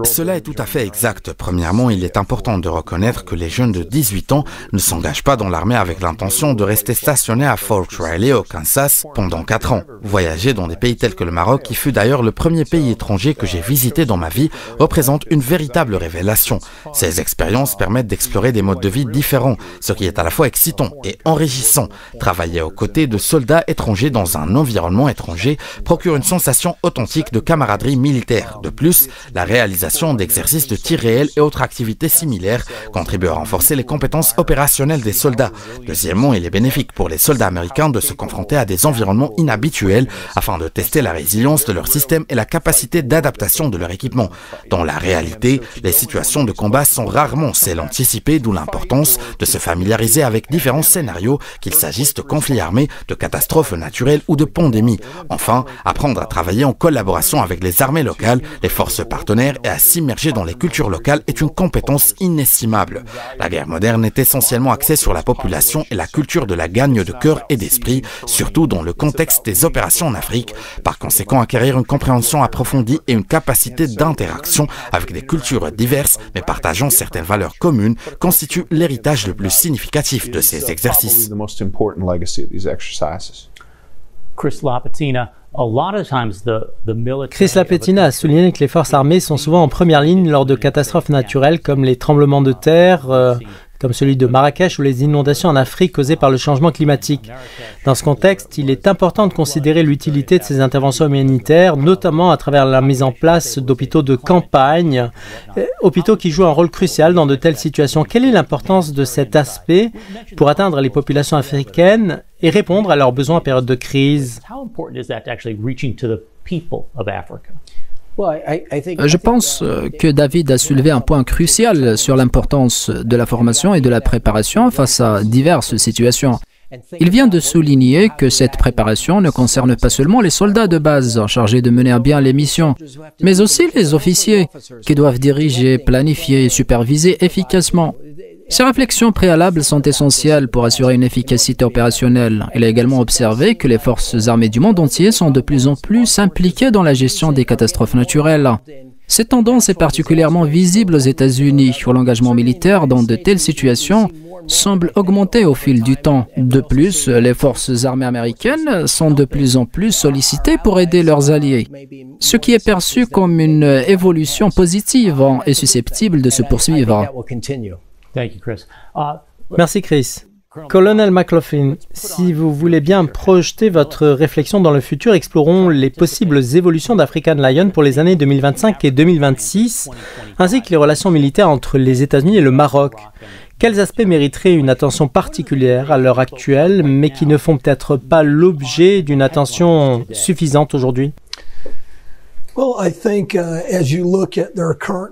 Cela est tout à fait exact. Premièrement, il est important de reconnaître que les jeunes de 18 ans ne s'engagent pas dans l'armée avec l'intention de rester stationnés à Fort Riley au Kansas pendant 4 ans. Voyager dans des pays tels que le Maroc, qui fut d'ailleurs le premier pays étranger que j'ai visité dans ma vie, représente une véritable révélation. Ces expériences permettent d'explorer des modes de vie différents, ce qui est à la fois excitant et enrichissant. Travailler aux côtés de soldats étrangers dans un environnement étranger procure une sensation authentique de camaraderie militaire. De plus, la réalisation d'exercices de tir réel et autres activités similaires contribue à renforcer les compétences opérationnelles des soldats. Deuxièmement, il est bénéfique pour les soldats américains de se confronter à des environnements inhabituels afin de tester la résilience de leur système et la capacité d'adaptation de leur équipement. Dans la réalité, les situations de combat sont rarement celles anticipées, d'où l'importance de se familiariser avec différents scénarios, qu'il s'agisse de conflits armés, de catastrophes naturelles ou de pandémies. Enfin, apprendre à travailler en collaboration avec les armées locales, les forces partenaires et à s'immerger dans les cultures locales est une compétence inestimable. La guerre moderne est essentiellement axée sur la population et la culture de la gagne de cœur et d'esprit, surtout dans le contexte des opérations en Afrique. Par conséquent, acquérir une compréhension approfondie et une capacité d'interaction avec des cultures diverses, mais partageant certaines valeurs communes, constitue l'héritage le plus significatif de ces exercices. Chris Lapetina a souligné que les forces armées sont souvent en première ligne lors de catastrophes naturelles comme les tremblements de terre, comme celui de Marrakech ou les inondations en Afrique causées par le changement climatique. Dans ce contexte, il est important de considérer l'utilité de ces interventions humanitaires, notamment à travers la mise en place d'hôpitaux de campagne, hôpitaux qui jouent un rôle crucial dans de telles situations. Quelle est l'importance de cet aspect pour atteindre les populations africaines et répondre à leurs besoins en période de crise? Je pense que David a soulevé un point crucial sur l'importance de la formation et de la préparation face à diverses situations. Il vient de souligner que cette préparation ne concerne pas seulement les soldats de base chargés de mener à bien les missions, mais aussi les officiers qui doivent diriger, planifier et superviser efficacement. Ces réflexions préalables sont essentielles pour assurer une efficacité opérationnelle. Il a également observé que les forces armées du monde entier sont de plus en plus impliquées dans la gestion des catastrophes naturelles. Cette tendance est particulièrement visible aux États-Unis, où l'engagement militaire dans de telles situations semble augmenter au fil du temps. De plus, les forces armées américaines sont de plus en plus sollicitées pour aider leurs alliés, ce qui est perçu comme une évolution positive et susceptible de se poursuivre. Merci Chris. Colonel McLaughlin, si vous voulez bien projeter votre réflexion dans le futur, explorons les possibles évolutions d'African Lion pour les années 2025 et 2026, ainsi que les relations militaires entre les États-Unis et le Maroc. Quels aspects mériteraient une attention particulière à l'heure actuelle, mais qui ne font peut-être pas l'objet d'une attention suffisante aujourd'hui?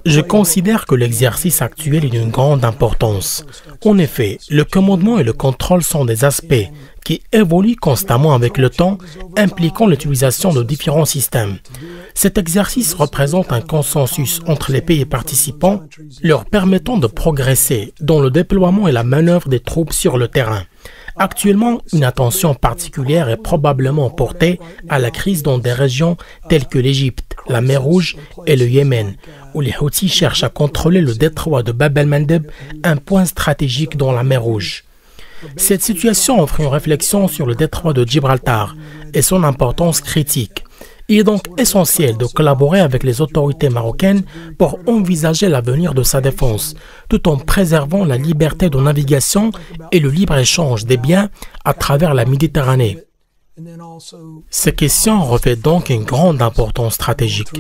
Je considère que l'exercice actuel est d'une grande importance. En effet, le commandement et le contrôle sont des aspects qui évoluent constamment avec le temps, impliquant l'utilisation de différents systèmes. Cet exercice représente un consensus entre les pays participants, leur permettant de progresser dans le déploiement et la manœuvre des troupes sur le terrain. Actuellement, une attention particulière est probablement portée à la crise dans des régions telles que l'Égypte, la mer Rouge et le Yémen, où les Houthis cherchent à contrôler le détroit de Bab el-Mandeb, un point stratégique dans la mer Rouge. Cette situation offre une réflexion sur le détroit de Gibraltar et son importance critique. Il est donc essentiel de collaborer avec les autorités marocaines pour envisager l'avenir de sa défense, tout en préservant la liberté de navigation et le libre-échange des biens à travers la Méditerranée. Ces questions revêtent donc une grande importance stratégique.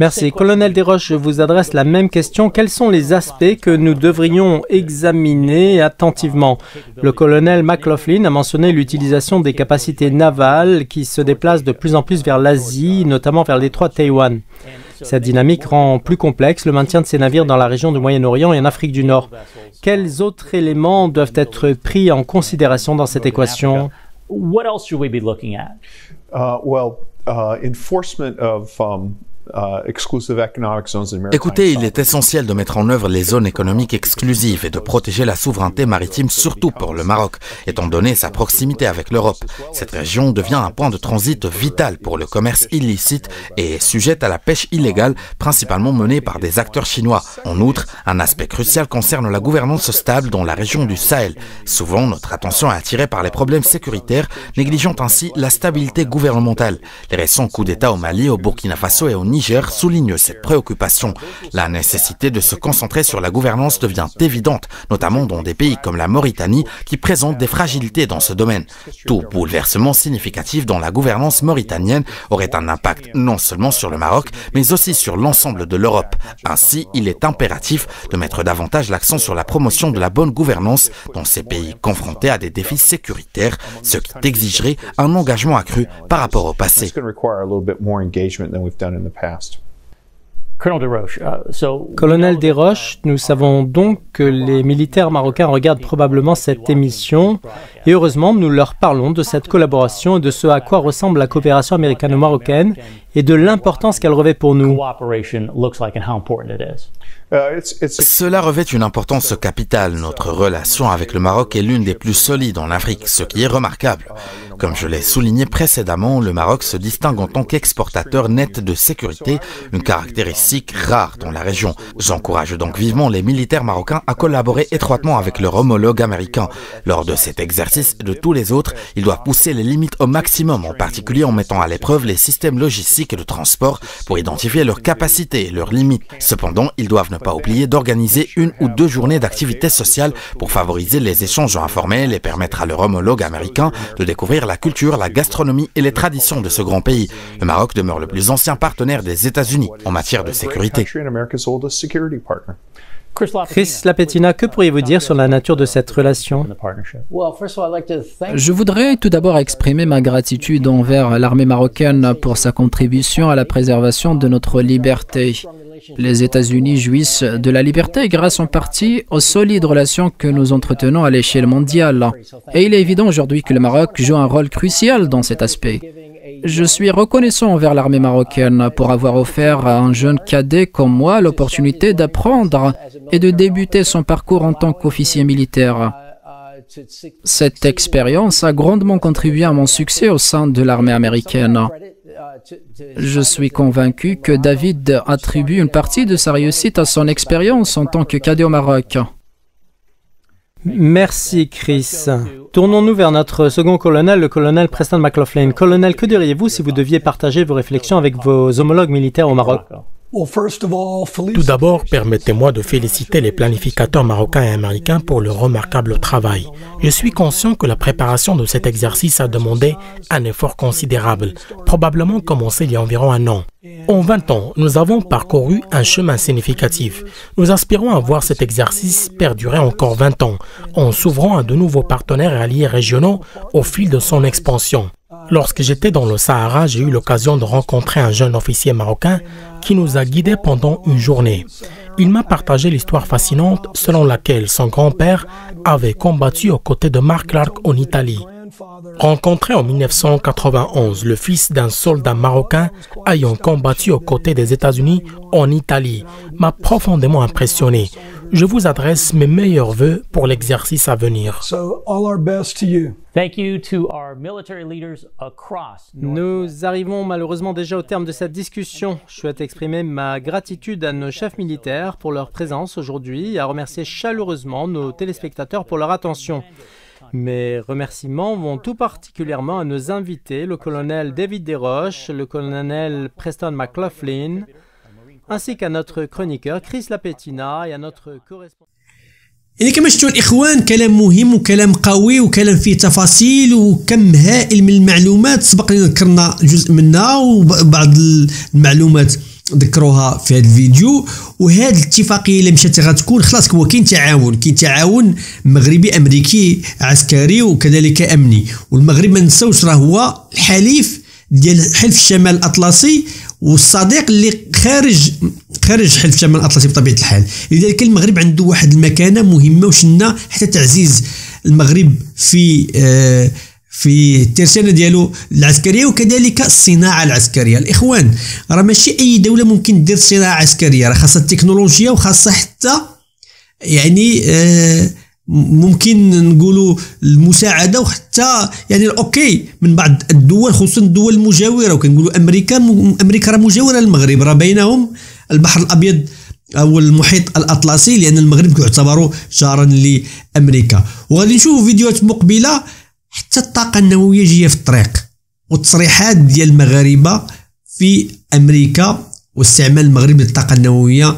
Merci. Colonel Desroches, je vous adresse la même question. Quels sont les aspects que nous devrions examiner attentivement? Le colonel McLaughlin a mentionné l'utilisation des capacités navales qui se déplacent de plus en plus vers l'Asie, notamment vers le détroit de Taïwan. Cette dynamique rend plus complexe le maintien de ces navires dans la région du Moyen-Orient et en Afrique du Nord. Quels autres éléments doivent être pris en considération dans cette équation? Écoutez, il est essentiel de mettre en œuvre les zones économiques exclusives et de protéger la souveraineté maritime, surtout pour le Maroc, étant donné sa proximité avec l'Europe. Cette région devient un point de transit vital pour le commerce illicite et est sujette à la pêche illégale, principalement menée par des acteurs chinois. En outre, un aspect crucial concerne la gouvernance stable dans la région du Sahel. Souvent, notre attention est attirée par les problèmes sécuritaires, négligeant ainsi la stabilité gouvernementale. Les récents coups d'État au Mali, au Burkina Faso et au Niger souligne cette préoccupation. La nécessité de se concentrer sur la gouvernance devient évidente, notamment dans des pays comme la Mauritanie qui présentent des fragilités dans ce domaine. Tout bouleversement significatif dans la gouvernance mauritanienne aurait un impact non seulement sur le Maroc, mais aussi sur l'ensemble de l'Europe. Ainsi, il est impératif de mettre davantage l'accent sur la promotion de la bonne gouvernance dans ces pays confrontés à des défis sécuritaires, ce qui exigerait un engagement accru par rapport au passé. Colonel Desroches, nous savons donc que les militaires marocains regardent probablement cette émission et heureusement nous leur parlons de cette collaboration et de ce à quoi ressemble la coopération américano-marocaine et de l'importance qu'elle revêt pour nous. Cela revêt une importance capitale. Notre relation avec le Maroc est l'une des plus solides en Afrique, ce qui est remarquable. Comme je l'ai souligné précédemment, le Maroc se distingue en tant qu'exportateur net de sécurité, une caractéristique rare dans la région. J'encourage donc vivement les militaires marocains à collaborer étroitement avec leur homologue américain. Lors de cet exercice et de tous les autres, ils doivent pousser les limites au maximum, en particulier en mettant à l'épreuve les systèmes logistiques et de transport pour identifier leurs capacités et leurs limites. Cependant, ils doivent ne pas oublier d'organiser 1 ou 2 journées d'activités sociales pour favoriser les échanges informels et permettre à leur homologue américain de découvrir la culture, la gastronomie et les traditions de ce grand pays. Le Maroc demeure le plus ancien partenaire des États-Unis en matière de sécurité. Chris Lapetina, que pourriez-vous dire sur la nature de cette relation? Je voudrais tout d'abord exprimer ma gratitude envers l'armée marocaine pour sa contribution à la préservation de notre liberté. Les États-Unis jouissent de la liberté grâce en partie aux solides relations que nous entretenons à l'échelle mondiale. Et il est évident aujourd'hui que le Maroc joue un rôle crucial dans cet aspect. Je suis reconnaissant envers l'armée marocaine pour avoir offert à un jeune cadet comme moi l'opportunité d'apprendre et de débuter son parcours en tant qu'officier militaire. Cette expérience a grandement contribué à mon succès au sein de l'armée américaine. Je suis convaincu que David attribue une partie de sa réussite à son expérience en tant que cadet au Maroc. Merci Chris. Tournons-nous vers notre second colonel, le colonel Preston McLaughlin. Colonel, que diriez-vous si vous deviez partager vos réflexions avec vos homologues militaires au Maroc? Tout d'abord, permettez-moi de féliciter les planificateurs marocains et américains pour leur remarquable travail. Je suis conscient que la préparation de cet exercice a demandé un effort considérable, probablement commencé il y a environ 1 an. En 20 ans, nous avons parcouru un chemin significatif. Nous aspirons à voir cet exercice perdurer encore 20 ans, en s'ouvrant à de nouveaux partenaires et alliés régionaux au fil de son expansion. Lorsque j'étais dans le Sahara, j'ai eu l'occasion de rencontrer un jeune officier marocain qui nous a guidés pendant une journée. Il m'a partagé l'histoire fascinante selon laquelle son grand-père avait combattu aux côtés de Marc Clark en Italie. Rencontré en 1991, le fils d'un soldat marocain ayant combattu aux côtés des États-Unis en Italie m'a profondément impressionné. Je vous adresse mes meilleurs vœux pour l'exercice à venir. Nous arrivons malheureusement déjà au terme de cette discussion. Je souhaite exprimer ma gratitude à nos chefs militaires pour leur présence aujourd'hui et à remercier chaleureusement nos téléspectateurs pour leur attention. Mes remerciements vont tout particulièrement à nos invités, le colonel David Desroches, le colonel Preston McLaughlin, ainsi qu'à notre chroniqueur Chris Lapetina et à notre correspondant. يعني كما شفتوا الإخوان كلام مهم وكلام قوي وكلام فيه تفاصيل وكم هائل من المعلومات سبق لنا ذكرنا جزء منها وبعض المعلومات ذكروها في هذا الفيديو. وهذه الاتفاقيه اللي مشات غتكون خلاص هو كاين تعاون مغربي امريكي عسكري وكذلك امني. والمغرب ما نساوش راه هو الحليف ديال حلف الشمال الاطلسي والصديق اللي خارج حلف الشمال الاطلسي بطبيعه الحال. لذلك المغرب عنده واحد المكانه مهمه وشنا حتى تعزيز المغرب في الترسانه ديالو العسكريه وكذلك الصناعه العسكريه. الاخوان راه ماشي اي دوله ممكن دير صناعه عسكريه، راه خاصها التكنولوجيا وخاصها حتى يعني ممكن نقولوا المساعده وحتى يعني الاوكي من بعض الدول خصوصا الدول المجاوره. وكنقولوا امريكا راه مجاوره للمغرب، راه بينهم البحر الابيض او المحيط الاطلسي لان المغرب يعتبر جارا لامريكا. وغادي نشوفوا فيديوهات مقبله حتى الطاقه النوويه جايه في الطريق والتصريحات ديال المغاربه في امريكا واستعمال المغرب للطاقه النوويه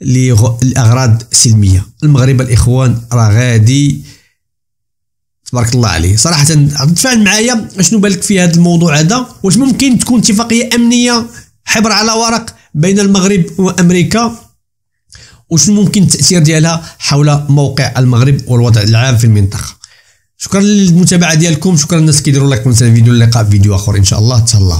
لأغراض سلمية. المغرب الإخوان راه غادي تبارك الله عليه صراحة. تفاعل معايا شنو بالك في هذا الموضوع هذا؟ واش ممكن تكون اتفاقية أمنية حبر على ورق بين المغرب وأمريكا؟ وشنو ممكن التأثير ديالها حول موقع المغرب والوضع العام في المنطقة؟ شكرا للمتابعة ديالكم، شكرا للناس كيديروا لايك ونسى الفيديو. اللقاء في فيديو آخر إن شاء الله. تهلاو.